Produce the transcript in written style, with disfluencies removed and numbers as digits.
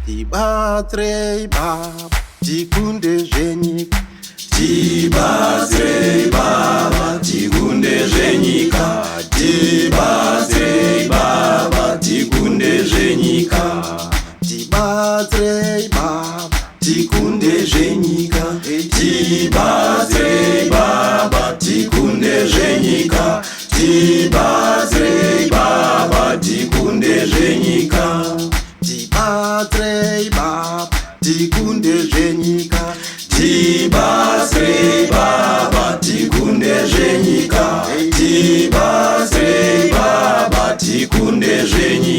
Tibatsirei Baba, tikunde zvenyika. Tibatsirei Baba, tikunde zvenyika. Tibatsirei Baba, tikunde zvenyika. Tibatsirei Baba, Tikunde zvenyika. Tibatsirei Baba, tikunde zvenyika. Tibatsirei Baba, tikunde zvenyika. Tibatsirei Baba, tikunde zvenyika. Tibatsirei Baba, tikunde zvenyika. Tibatsirei Baba, tikunde zvenyika.